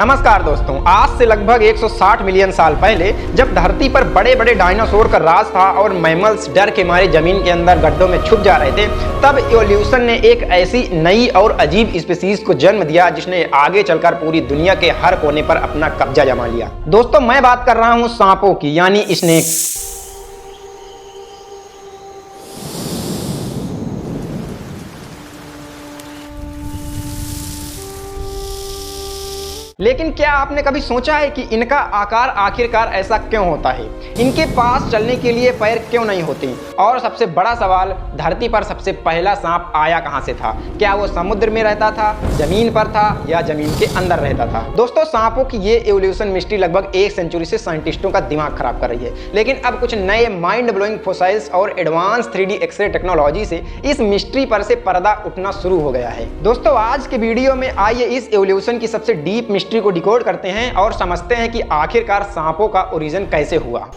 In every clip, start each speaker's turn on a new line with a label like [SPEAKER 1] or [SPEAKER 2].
[SPEAKER 1] नमस्कार दोस्तों, आज से लगभग 160 मिलियन साल पहले जब धरती पर बड़े बड़े डायनासोर का राज था और मैमल्स डर के मारे जमीन के अंदर गड्ढों में छुप जा रहे थे, तब इवोल्यूशन ने एक ऐसी नई और अजीब स्पीसीज को जन्म दिया जिसने आगे चलकर पूरी दुनिया के हर कोने पर अपना कब्जा जमा लिया। दोस्तों, मैं बात कर रहा हूँ सांपों की, यानी स्नेक। लेकिन क्या आपने कभी सोचा है कि इनका आकार आखिरकार ऐसा क्यों होता है? इनके पास चलने के लिए पैर क्यों नहीं होते? और सबसे बड़ा सवाल, धरती पर सबसे पहला सांप आया कहां से था? क्या वो समुद्र में रहता था, जमीन पर था या जमीन के अंदर रहता था? दोस्तों, सांपों की ये एवोल्यूशन मिस्ट्री लगभग 1 सेंचुरी से साइंटिस्टों का दिमाग खराब कर रही है। लेकिन अब कुछ नए माइंड ब्लोइंग फोसाइल्स और एडवांस 3D एक्सरे टेक्नोलॉजी से इस मिस्ट्री पर से पर्दा उठना शुरू हो गया है। दोस्तों, आज के वीडियो में आइए इस एवोल्यूशन की सबसे डीप मिस्ट्री को डिकोड करते हैं और समझते हैं कि आखिरकार सांपों का ओरिजिन कैसे हुआ।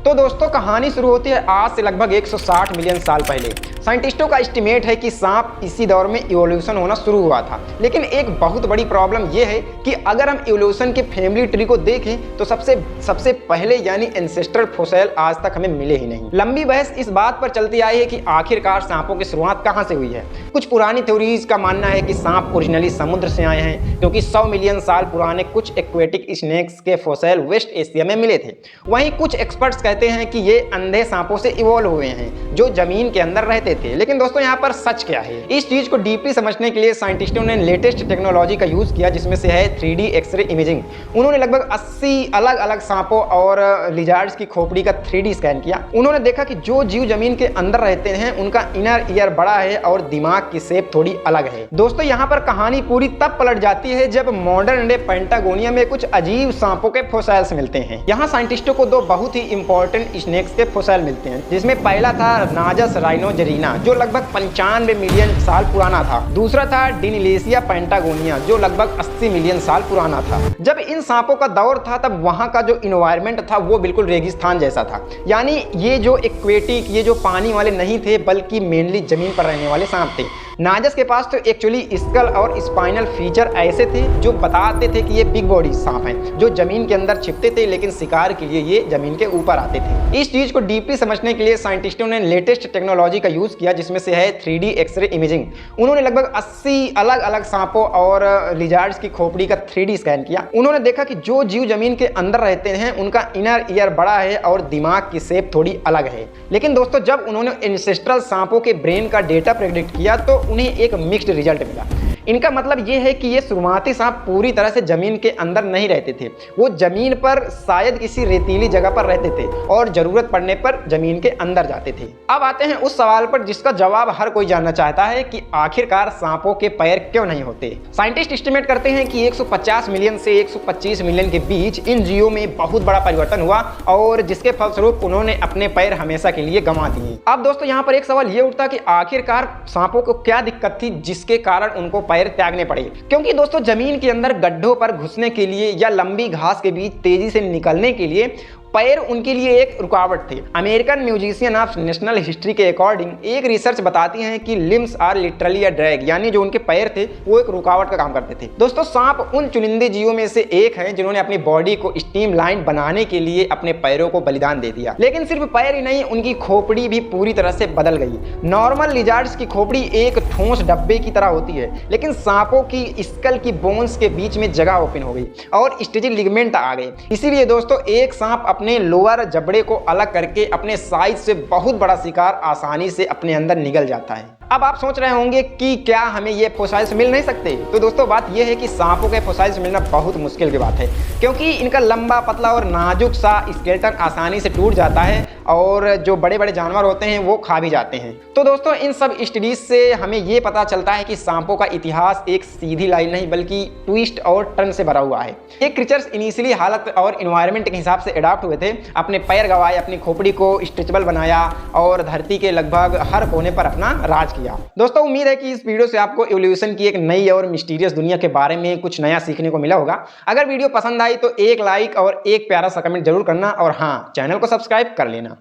[SPEAKER 1] तो दोस्तों, कहानी शुरू होती है आज से लगभग 160 मिलियन साल पहले। साइंटिस्टों का एस्टिमेट है कि सांप इसी दौर में इवोल्यूशन होना शुरू हुआ था। लेकिन एक बहुत बड़ी प्रॉब्लम यह है कि अगर हम इवोल्यूशन के फैमिली ट्री को देखें तो सबसे पहले यानी एंसेस्ट्रल फोसिल आज तक हमें मिले ही नहीं। लंबी बहस इस बात पर चलती आई है कि आखिरकार सांपों की शुरुआत कहां से हुई है। कुछ पुरानी थ्योरीज का मानना है कि सांप ओरिजिनली समुद्र से आए हैं, क्योंकि 100 मिलियन साल पुराने कुछ एक्वेटिक स्नेक्स के फोसिल वेस्ट एशिया में मिले थे। वहीं कुछ एक्सपर्ट्स कहते हैं कि ये अंधे सांपों से इवॉल्व हुए हैं जो जमीन के अंदर रहते थे। लेकिन दोस्तों, यहाँ पर सच क्या है? इस चीज को डीपली समझने के लिए साइंटिस्टों ने लेटेस्ट टेक्नोलॉजी का यूज किया, जिसमें से है 3D एक्सरे इमेजिंग। उन्होंने लगभग 80 अलग अलग सांपों और लिजार्ड्स की खोपड़ी का 3D स्कैन किया। उन्होंने देखा कि जो जीव जमीन के अंदर रहते हैं उनका इनर ईयर बड़ा है और दिमाग की शेप थोड़ी अलग है। दोस्तों, यहाँ पर कहानी पूरी तब पलट जाती है जब मॉडर्न डे पेंटागोनिया में कुछ अजीब सांपों के फोसिल्स मिलते हैं। यहाँ साइंटिस्टों को 2 बहुत ही इंपॉर्टेंट स्नेक्स के फोसिल मिलते हैं, जिसमें पहला था नाजस राइनोजेरिना जो लगभग 95 मिलियन साल पुराना था। दूसरा था डिनिलेसिया पेंटागोनिया जो लगभग 80 मिलियन साल पुराना था। जब इन सांपों का दौर था तब वहां का जो इन्वायरमेंट था वो बिल्कुल रेगिस्तान जैसा था। यानी ये जो एक्वेटिक, ये जो पानी वाले नहीं थे, बल्कि मेनली जमीन पर रहने वाले सांप थे। नाजस के पास तो एक्चुअली स्कल और स्पाइनल फीचर ऐसे थे जो बताते थे कि ये बिग बॉडी सांप हैं जो जमीन के अंदर छिपते थे, लेकिन शिकार के लिए ये जमीन के ऊपर आते थे। इस चीज को डीपली समझने के लिए साइंटिस्टों ने लेटेस्ट टेक्नोलॉजी का यूज किया, जिसमें से है 3D एक्सरे इमेजिंग। उन्होंने लगभग 80 अलग अलग सांपों और लिजार्ड्स की खोपड़ी का 3D स्कैन किया। उन्होंने देखा कि जो जीव जमीन के अंदर रहते हैं उनका इनर ईयर बड़ा है और दिमाग की शेप थोड़ी अलग है। लेकिन दोस्तों, जब उन्होंने एंसेस्ट्रल सांपों के ब्रेन का डेटा प्रेडिक्ट किया तो उन्हें एक मिक्स्ड रिजल्ट मिला। इनका मतलब यह है कि ये शुरुआती सांप पूरी तरह से जमीन के अंदर नहीं रहते थे। वो जमीन पर शायद किसी रेतीली जगह पर रहते थे और जरूरत पड़ने पर जमीन के अंदर जाते थे। अब आते हैं उस सवाल पर जिसका जवाब हर कोई जानना चाहता है कि आखिरकार सांपों के पैर क्यों नहीं होते। साइंटिस्ट एस्टिमेट करते हैं कि 150 मिलियन से 125 मिलियन के बीच इन जीवों में बहुत बड़ा परिवर्तन हुआ और जिसके फलस्वरूप उन्होंने अपने पैर हमेशा के लिए गंवा दिए। अब दोस्तों, यहाँ पर एक सवाल ये उठता कि आखिरकार सांपों को क्या दिक्कत थी जिसके कारण उनको पैर त्यागने पड़े। क्योंकि दोस्तों, जमीन के अंदर गड्ढों पर घुसने के लिए या लंबी घास के बीच तेजी से निकलने के लिए पैर उनके लिए एक रुकावट थे। American musician of national history के अकॉर्डिंग एक रिसर्च बताती है कि limbs are literally a drag, यानी जो उनके पैर थे वो एक रुकावट का काम करते थे। दोस्तों, सांप उन चुनिंदे जीवों में से एक है जिन्होंने अपनी बॉडी को स्ट्रीमलाइन बनाने के लिए अपने पैरों को बलिदान दे दिया। लेकिन सिर्फ पैर ही नहीं, उनकी खोपड़ी भी पूरी तरह से बदल गई। नॉर्मल लिजार्ड्स की खोपड़ी एक ठोस डब्बे की तरह होती है, लेकिन सांपों की स्कल की बोन्स के बीच में जगह ओपन हो गई और स्टेजिक लिगामेंट आ गए। इसीलिए दोस्तों, एक सांप अपने लोअर जबड़े को अलग करके अपने साइज से बहुत बड़ा शिकार आसानी से अपने अंदर निगल जाता है। अब आप सोच रहे होंगे कि क्या हमें ये फोसिल्स मिल नहीं सकते? तो दोस्तों, बात यह है कि सांपों के फोसिल्स मिलना बहुत मुश्किल की बात है, क्योंकि इनका लंबा, पतला और नाजुक सा स्केलेटन आसानी से टूट जाता है और जो बड़े बड़े जानवर होते हैं वो खा भी जाते हैं। तो दोस्तों, इन सब स्टडीज से हमें ये पता चलता है कि सांपों का इतिहास एक सीधी लाइन नहीं बल्कि ट्विस्ट और टर्न से भरा हुआ है। ये क्रीचर्स इनिशियली हालत और एनवायरनमेंट के हिसाब से अडॉप्ट हुए थे, अपने पैर गंवाए, अपनी खोपड़ी को स्ट्रेचेबल बनाया और धरती के लगभग हर कोने पर अपना राज किया। दोस्तों, उम्मीद है कि इस वीडियो से आपको इवोल्यूशन की एक नई और मिस्टीरियस दुनिया के बारे में कुछ नया सीखने को मिला होगा। अगर वीडियो पसंद आई तो एक लाइक और एक प्यारा सा कमेंट जरूर करना और हाँ, चैनल को सब्सक्राइब कर लेना।